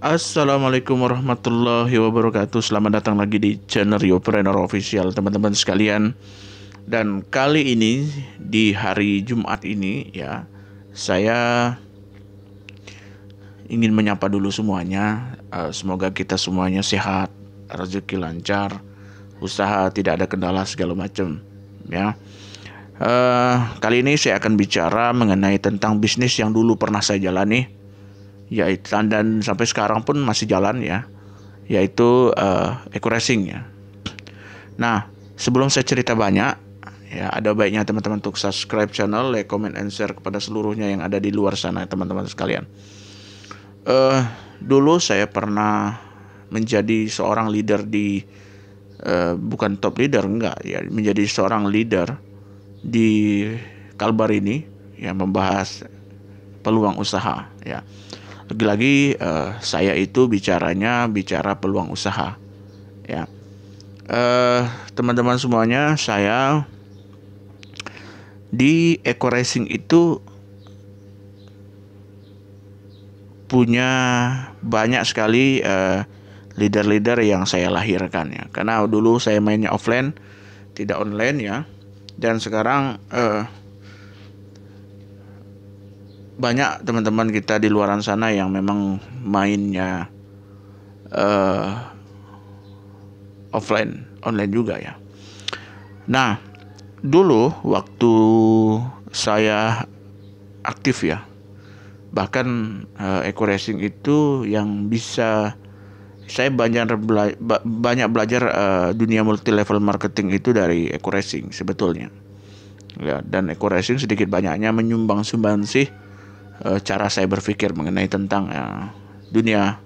Assalamualaikum warahmatullahi wabarakatuh. Selamat datang lagi di channel Yopreneur Official, teman-teman sekalian. Dan kali ini di hari Jumat ini ya, saya ingin menyapa dulu semuanya. Semoga kita semuanya sehat, rezeki lancar, usaha tidak ada kendala segala macam ya. Kali ini saya akan bicara mengenai tentang bisnis yang dulu pernah saya jalani, yaitu dan sampai sekarang pun masih jalan ya, yaitu eco racing ya. Nah, sebelum saya cerita banyak ya, ada baiknya teman-teman untuk subscribe channel, like, comment, and share kepada seluruhnya yang ada di luar sana, teman-teman sekalian. Dulu saya pernah menjadi seorang leader di bukan top leader enggak ya, menjadi seorang leader di Kalbar ini yang membahas peluang usaha ya. Lagi-lagi saya itu bicara peluang usaha ya. Teman-teman semuanya, saya di eco racing itu punya banyak sekali leader-leader yang saya lahirkan ya. Karena dulu saya mainnya offline, tidak online ya. Dan sekarang banyak teman-teman kita di luaran sana yang memang mainnya online juga ya. Nah, dulu waktu saya aktif ya, bahkan eco racing itu yang bisa saya banyak belajar dunia multi level marketing itu dari eco racing sebetulnya ya. Dan eco racing sedikit banyaknya menyumbang sumbangsih cara saya berpikir mengenai tentang dunia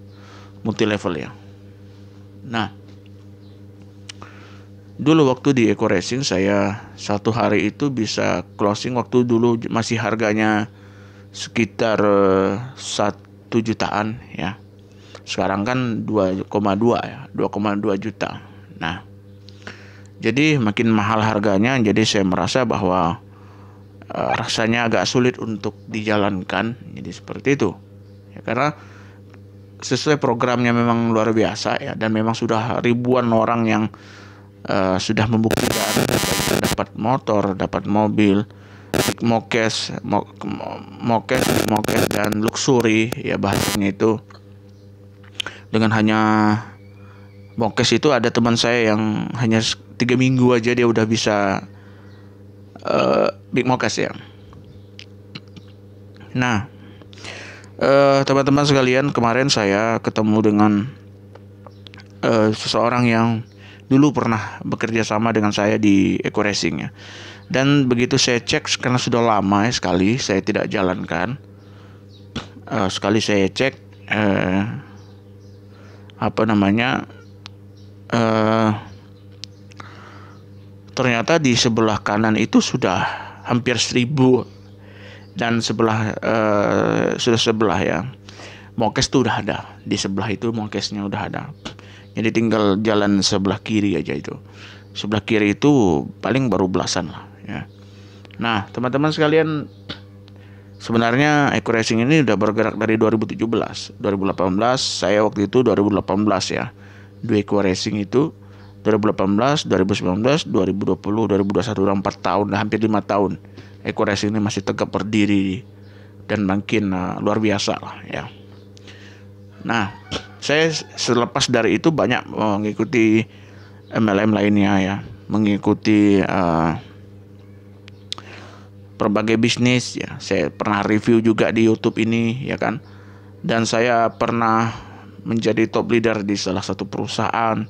multi level ya. Nah, dulu waktu di eco racing saya satu hari itu bisa closing, waktu dulu masih harganya sekitar 1 jutaan ya. Sekarang kan 2,2 ya, 2,2 juta. Nah, jadi makin mahal harganya, jadi saya merasa bahwa rasanya agak sulit untuk dijalankan. Jadi seperti itu ya, karena sesuai programnya memang luar biasa ya, dan memang sudah ribuan orang yang sudah membuktikan dapat motor, dapat mobil, mokes dan luxury ya bahasanya itu. Dengan hanya mokes itu, ada teman saya yang hanya 3 minggu aja dia udah bisa big mokes ya. Nah, teman-teman sekalian, kemarin saya ketemu dengan seseorang yang dulu pernah bekerja sama dengan saya di eco racing ya. Dan begitu saya cek, karena sudah lama sekali saya tidak jalankan, sekali saya cek ternyata di sebelah kanan itu sudah hampir 1.000, dan sebelah ya mokes itu udah ada di sebelah itu, mokesnya udah ada. Jadi tinggal jalan sebelah kiri aja itu. Sebelah kiri itu paling baru belasan lah ya. Nah, teman-teman sekalian, sebenarnya eco racing ini udah bergerak dari 2017, 2018. Saya waktu itu 2018 ya. Di eco racing itu 2018, 2019, 2020, 2021, udah 4 tahun, hampir 5 tahun. Eco racing ini masih tegap berdiri dan makin luar biasa lah ya. Nah, saya selepas dari itu banyak mengikuti MLM lainnya ya, mengikuti berbagai bisnis ya. Saya pernah review juga di YouTube ini ya kan. Dan saya pernah menjadi top leader di salah satu perusahaan.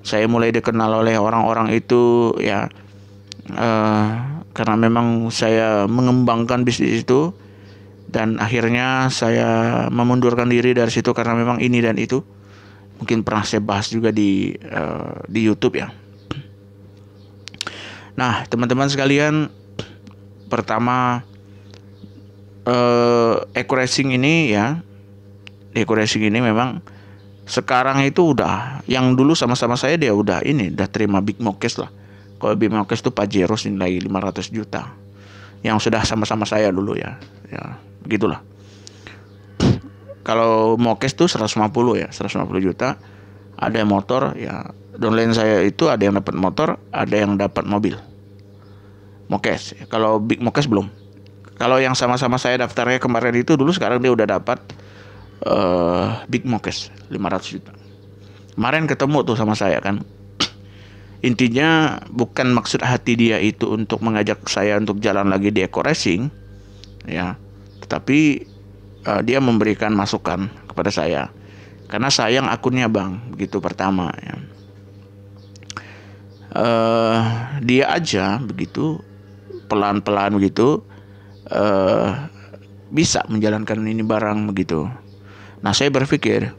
Saya mulai dikenal oleh orang-orang itu ya, karena memang saya mengembangkan bisnis itu. Dan akhirnya saya memundurkan diri dari situ karena memang ini dan itu. Mungkin pernah saya bahas juga di YouTube ya. Nah, teman-teman sekalian, pertama eco racing ini ya, eco racing ini memang sekarang itu udah, yang dulu sama-sama saya dia udah terima big mokes lah. Kalau big mokes itu Pajero nilai 500 juta yang sudah sama-sama saya dulu ya begitulah. Kalau Mokes tuh 150 ya, 150 juta. Ada yang motor ya, downline saya itu ada yang dapat motor, ada yang dapat mobil. Mokes. Kalau Big Mokes belum. Kalau yang sama-sama saya daftarnya kemarin itu dulu, sekarang dia udah dapat Big Mokes 500 juta. Kemarin ketemu tuh sama saya kan. Intinya bukan maksud hati dia itu untuk mengajak saya untuk jalan lagi di Eco Racing ya, tetapi dia memberikan masukan kepada saya karena sayang akunnya bang, begitu pertama ya. Dia aja begitu pelan-pelan begitu bisa menjalankan ini barang begitu. Nah saya berpikir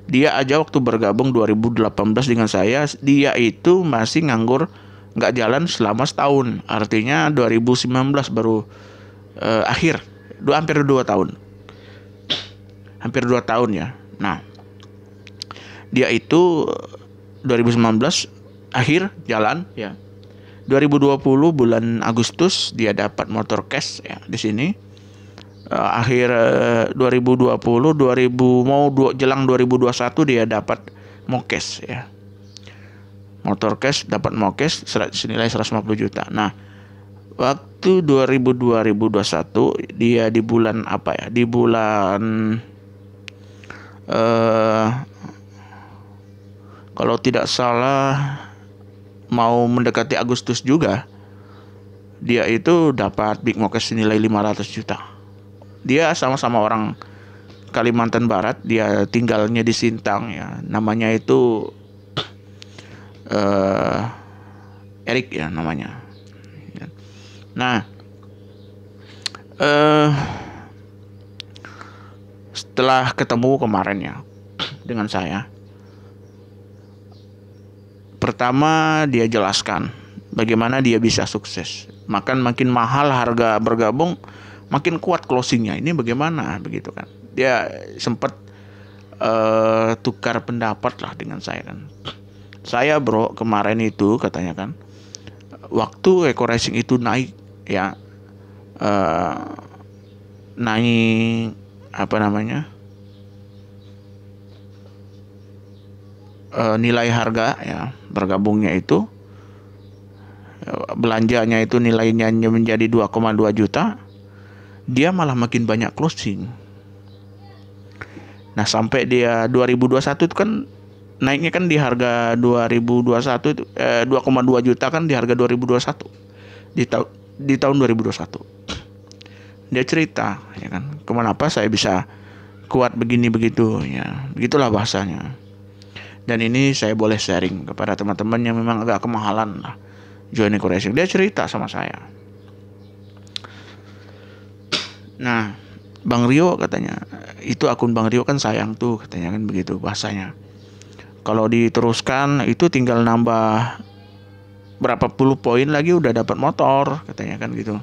dia aja waktu bergabung 2018 dengan saya, dia itu masih nganggur, nggak jalan selama setahun. Artinya 2019 baru akhir, hampir 2 tahun. Hampir 2 tahun ya. Nah, dia itu 2019 akhir jalan ya. 2020 bulan Agustus dia dapat motor cash ya di sini. Akhir 2020 jelang 2021 dia dapat Mokes ya. Motor cash dapat Mokes senilai 150 juta. Nah, waktu 2021 dia di bulan apa ya? Di bulan kalau tidak salah mau mendekati Agustus juga, dia itu dapat Big Mokes senilai 500 juta. Dia sama-sama orang Kalimantan Barat, dia tinggalnya di Sintang ya. Namanya itu Erik ya namanya. Nah, setelah ketemu kemarin ya dengan saya, pertama dia jelaskan bagaimana dia bisa sukses. Makin mahal harga bergabung, makin kuat closingnya. Ini bagaimana begitu kan? Dia sempat tukar pendapat lah dengan saya kan. Saya bro kemarin itu katanya kan, waktu Eco Racing itu naik ya, naik apa namanya, nilai harga ya bergabungnya itu, belanjanya itu nilainya menjadi 2,2 juta, dia malah makin banyak closing. Nah sampai dia 2021 itu kan naiknya kan di harga 2021 itu 2,2 juta kan di harga 2021 di tahun 2021. Dia cerita ya kan, kenapa saya bisa kuat begini begitu ya, begitulah bahasanya. Dan ini saya boleh sharing kepada teman-teman yang memang agak kemahalan lah join Eco Racing. Dia cerita sama saya. Nah, Bang Rio katanya, itu akun Bang Rio kan sayang tuh katanya kan begitu bahasanya. Kalau diteruskan itu tinggal nambah berapa puluh poin lagi udah dapat motor katanya kan gitu.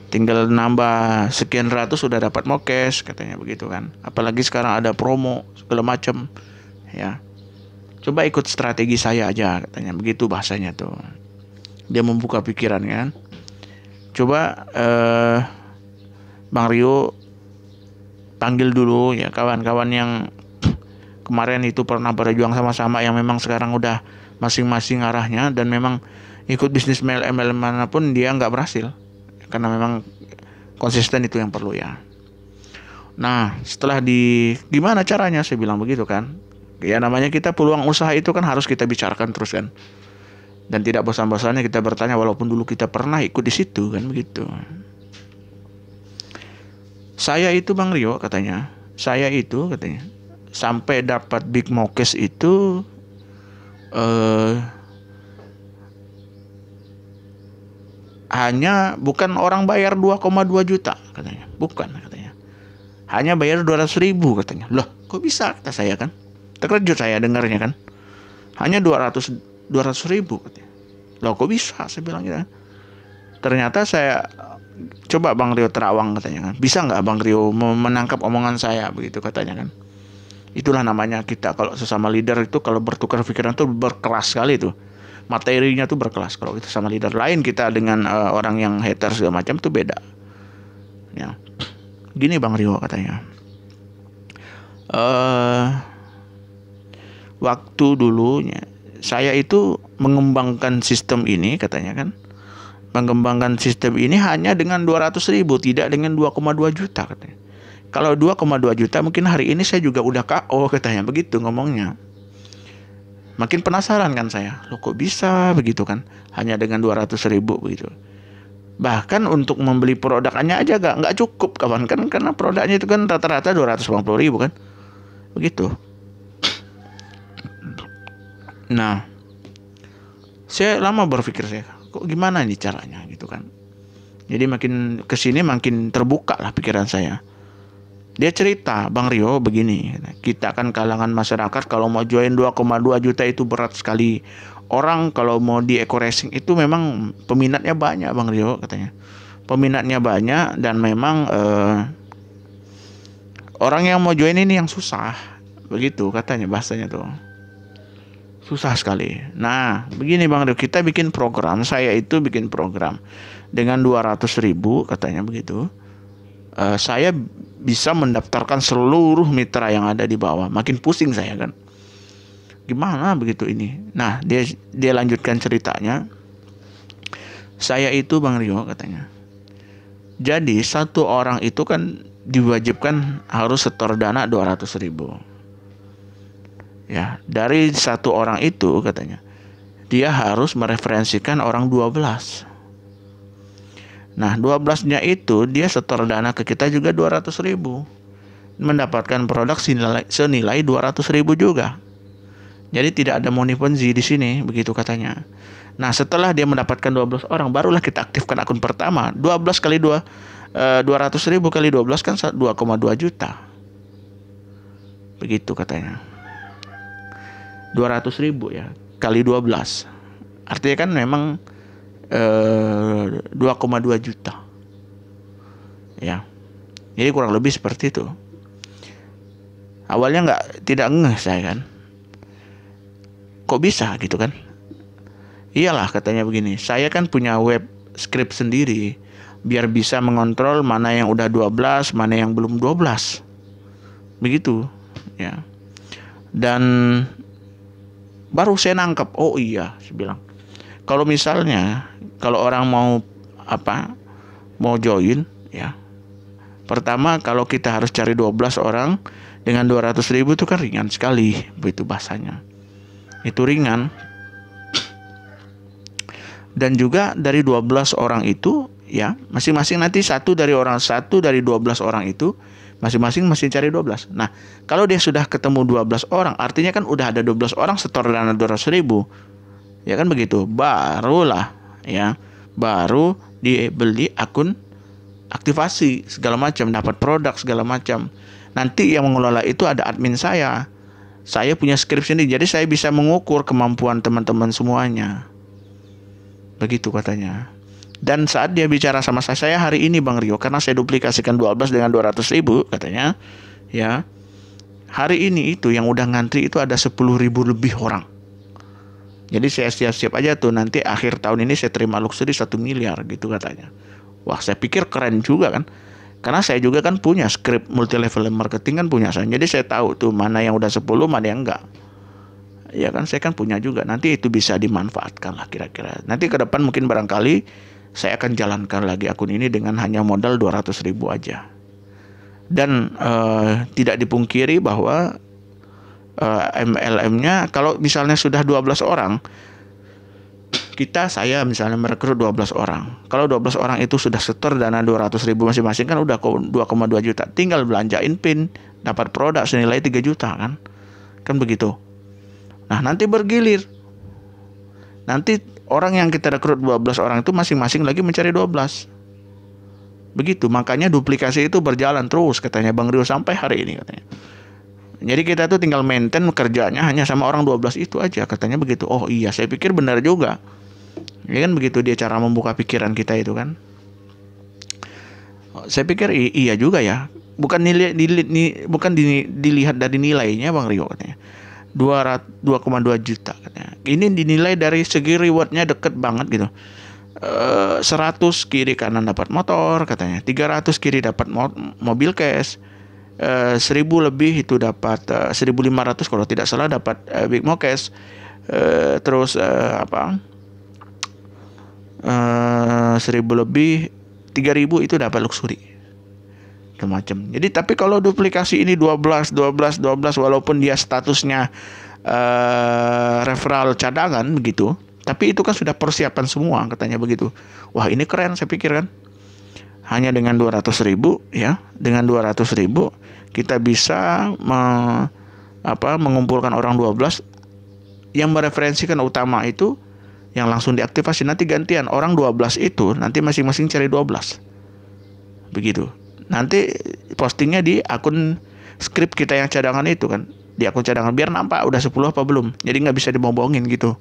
Tinggal nambah sekian ratus udah dapat Mokes katanya begitu kan. Apalagi sekarang ada promo segala macam ya. Coba ikut strategi saya aja katanya begitu bahasanya tuh. Dia membuka pikiran kan. Coba Bang Rio panggil dulu ya kawan-kawan yang kemarin itu pernah berjuang sama-sama, yang memang sekarang udah masing-masing arahnya dan memang ikut bisnis MLM manapun dia nggak berhasil karena memang konsisten itu yang perlu ya. Nah setelah gimana caranya saya bilang begitu kan ya, namanya kita peluang usaha itu kan harus kita bicarakan terus kan, dan tidak bosan-bosannya kita bertanya walaupun dulu kita pernah ikut di situ kan begitu. Saya itu Bang Rio katanya, sampai dapat Big Mokes itu hanya bukan orang bayar 2,2 juta katanya, bukan katanya, hanya bayar 200.000 katanya. Loh kok bisa, kata saya kan, terkejut saya dengarnya kan, hanya 200.000 katanya. Loh kok bisa, saya bilang gitu. Ternyata saya coba Bang Rio terawang katanya kan, bisa nggak Bang Rio menangkap omongan saya begitu katanya kan. Itulah namanya kita kalau sesama leader itu kalau bertukar pikiran tuh berkelas sekali tuh, materinya tuh berkelas. Kalau itu sama leader lain, kita dengan orang yang haters segala macam tuh beda ya. Gini Bang Rio katanya, eh waktu dulunya saya itu mengembangkan sistem ini, katanya kan, mengembangkan sistem ini hanya dengan 200.000, tidak dengan 2,2 juta katanya. Kalau 2,2 juta mungkin hari ini saya juga udah KO, katanya begitu ngomongnya. Makin penasaran kan saya, loh kok bisa begitu kan, hanya dengan 200.000 begitu. Bahkan untuk membeli produknya aja nggak cukup kawan kan, karena produknya itu kan rata-rata 250.000 kan, begitu. Nah, saya lama berpikir, saya kok gimana nih caranya gitu kan. Jadi makin kesini makin terbuka lah pikiran saya. Dia cerita, Bang Rio begini, kita kan kalangan masyarakat kalau mau join 2,2 juta itu berat sekali. Orang kalau mau di eco racing itu memang peminatnya banyak, Bang Rio, katanya. Peminatnya banyak dan memang orang yang mau join ini yang susah, begitu katanya bahasanya tuh. Susah sekali. Nah, begini Bang Rio, kita bikin program, saya itu bikin program dengan 200.000 katanya begitu. Saya bisa mendaftarkan seluruh mitra yang ada di bawah. Makin pusing saya kan. Gimana begitu ini? Nah, dia lanjutkan ceritanya. Saya itu Bang Rio katanya. Jadi satu orang itu kan diwajibkan harus setor dana 200.000. Ya, dari satu orang itu katanya dia harus mereferensikan orang 12. Nah, 12-nya itu dia setor dana ke kita juga 200.000, mendapatkan produk senilai 200.000 juga. Jadi tidak ada money ponzi di sini, begitu katanya. Nah, setelah dia mendapatkan 12 orang, barulah kita aktifkan akun pertama. 12 kali 2, 200.000 kali 12 kan 2,2 juta. Begitu katanya. 200.000 ya kali 12. Artinya kan memang 2,2 juta. Ya. Jadi kurang lebih seperti itu. Awalnya tidak ngeh saya kan. Kok bisa gitu kan? Iyalah katanya begini, saya kan punya web script sendiri biar bisa mengontrol mana yang udah 12, mana yang belum 12. Begitu, ya. Dan baru saya nangkep, oh iya, saya bilang. Kalau misalnya kalau orang mau join ya. Pertama kalau kita harus cari 12 orang dengan 200.000 itu kan ringan sekali, begitu bahasanya. Itu ringan. Dan juga dari 12 orang itu ya, masing-masing nanti satu dari 12 orang itu masing-masing mesti cari 12. Nah, kalau dia sudah ketemu 12 orang, artinya kan udah ada 12 orang setor dana 200.000. Ya kan begitu. Barulah ya, baru dibeli akun aktivasi segala macam, dapat produk segala macam. Nanti yang mengelola itu ada admin saya. Saya punya skrip sendiri, jadi saya bisa mengukur kemampuan teman-teman semuanya. Begitu katanya. Dan saat dia bicara sama saya hari ini Bang Rio, karena saya duplikasikan 12 dengan 200.000 katanya, ya. Hari ini itu yang udah ngantri itu ada 10.000 lebih orang. Jadi saya siap-siap aja tuh, nanti akhir tahun ini saya terima luxury 1 miliar gitu katanya. Wah, saya pikir keren juga kan. Karena saya juga kan punya skrip multi level marketing kan punya saya. Jadi saya tahu tuh mana yang udah 10, mana yang enggak. Ya kan, saya kan punya juga. Nanti itu bisa dimanfaatkan lah kira-kira. Nanti ke depan mungkin barangkali saya akan jalankan lagi akun ini dengan hanya modal 200.000 aja. Dan tidak dipungkiri bahwa MLM-nya kalau misalnya sudah 12 orang, saya misalnya merekrut 12 orang. Kalau 12 orang itu sudah setor dana 200.000 masing-masing kan udah 2,2 juta. Tinggal belanjain PIN, dapat produk senilai 3 juta kan. Kan begitu. Nah, nanti bergilir. Nanti orang yang kita rekrut 12 orang itu masing-masing lagi mencari 12. Begitu, makanya duplikasi itu berjalan terus katanya Bang Rio sampai hari ini katanya. Jadi kita tuh tinggal maintain kerjanya hanya sama orang 12 itu aja katanya begitu. Oh iya, saya pikir benar juga. Ya kan begitu dia cara membuka pikiran kita itu kan. Saya pikir iya juga ya. Bukan dilihat dari nilainya Bang Rio katanya. 2,2 juta katanya. Ini dinilai dari segi rewardnya deket banget gitu. 100 kiri kanan dapat motor katanya. 300 kiri dapat mobil cash. 1000 lebih itu dapat 1500 kalau tidak salah dapat Big Mo Cash. Terus 1000 lebih 3000 itu dapat luxury macam. Jadi tapi kalau duplikasi ini 12 walaupun dia statusnya referral cadangan begitu, tapi itu kan sudah persiapan semua katanya begitu. Wah, ini keren saya pikir kan. Hanya dengan 200.000 ya, dengan 200.000 kita bisa mengumpulkan orang 12 yang mereferensikan utama itu yang langsung diaktifasi. Nanti gantian orang 12 itu nanti masing-masing cari 12. Begitu. Nanti postingnya di akun skrip kita yang cadangan itu kan, di akun cadangan biar nampak udah 10 apa belum. Jadi nggak bisa dibohong-bohongin gitu.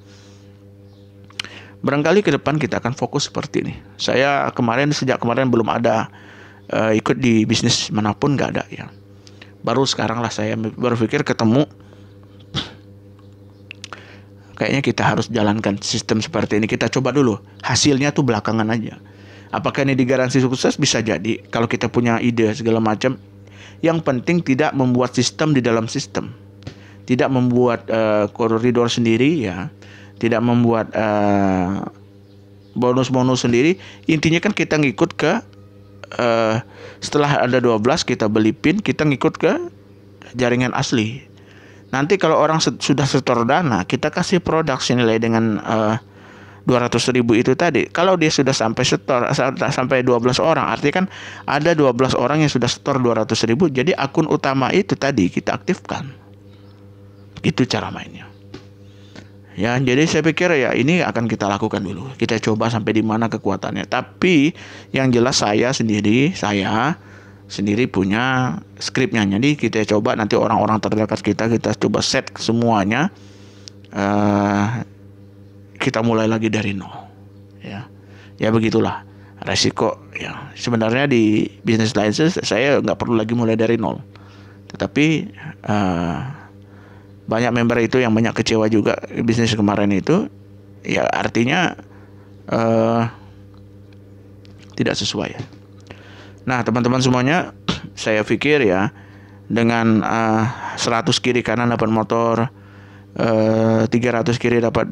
Barangkali ke depan kita akan fokus seperti ini. Saya sejak kemarin belum ada ikut di bisnis manapun, nggak ada ya. Baru sekarang lah saya berpikir ketemu. Kayaknya kita harus jalankan sistem seperti ini. Kita coba dulu. Hasilnya tuh belakangan aja. Apakah ini digaransi sukses? Bisa jadi. Kalau kita punya ide segala macam. Yang penting tidak membuat sistem di dalam sistem. Tidak membuat koridor sendiri ya. Tidak membuat bonus-bonus sendiri. Intinya kan kita ngikut ke setelah ada 12 kita beli pin, kita ngikut ke jaringan asli. Nanti kalau orang sudah setor dana, kita kasih produk senilai dengan 200.000 itu tadi. Kalau dia sudah sampai setor sampai 12 orang, artinya kan ada 12 orang yang sudah setor 200.000. Jadi akun utama itu tadi kita aktifkan. Itu cara mainnya. Ya, jadi saya pikir ya ini akan kita lakukan dulu. Kita coba sampai di mana kekuatannya. Tapi yang jelas saya sendiri punya skripnya. Jadi kita coba nanti orang-orang terdekat kita coba set semuanya. Kita mulai lagi dari nol. Ya begitulah resiko. Ya sebenarnya di business license saya nggak perlu lagi mulai dari nol. Tetapi banyak member itu yang banyak kecewa juga bisnis kemarin itu. Ya artinya tidak sesuai. Nah teman-teman semuanya, saya pikir ya dengan 100 kiri kanan dapat motor, 300 kiri dapat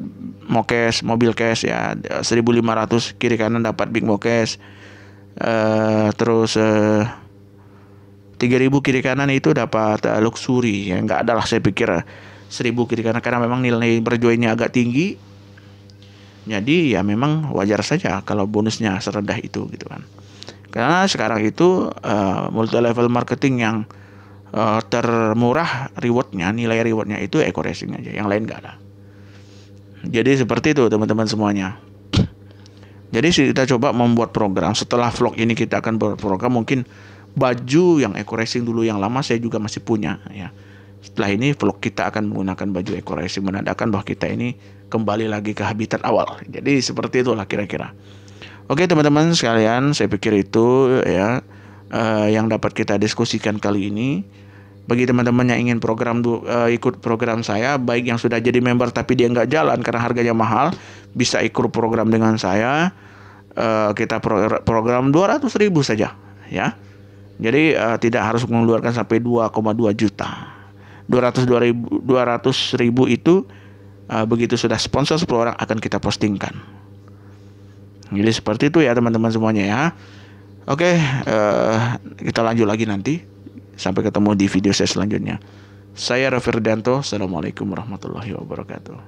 Mokes, mobil cash ya, 1.500 kiri kanan dapat Big Mokes, terus 3.000 kiri kanan itu dapat luxury ya, nggak ada lah saya pikir 1.000 kiri kanan karena memang nilai berjualnya agak tinggi. Jadi ya memang wajar saja kalau bonusnya serendah itu gitu kan. Karena sekarang itu multi level marketing yang termurah nilai rewardnya itu eco racing aja, yang lain nggak ada. Jadi seperti itu teman-teman semuanya. Jadi kita coba membuat program. Setelah vlog ini kita akan berprogram. Mungkin baju yang eco racing dulu yang lama saya juga masih punya ya. Setelah ini vlog kita akan menggunakan baju eco racing, menandakan bahwa kita ini kembali lagi ke habitat awal. Jadi seperti itulah kira-kira. Oke teman-teman sekalian, saya pikir itu ya yang dapat kita diskusikan kali ini. Bagi teman-teman yang ingin ikut program saya, baik yang sudah jadi member tapi dia nggak jalan karena harganya mahal, bisa ikut program dengan saya. Kita program 200.000 saja ya. Jadi tidak harus mengeluarkan sampai 2,2 juta. 200.000 itu begitu sudah sponsor 10 orang akan kita postingkan. Jadi seperti itu ya teman-teman semuanya ya. Oke, kita lanjut lagi nanti. Sampai ketemu di video saya selanjutnya. Saya Raffi Ridanto. Assalamualaikum warahmatullahi wabarakatuh.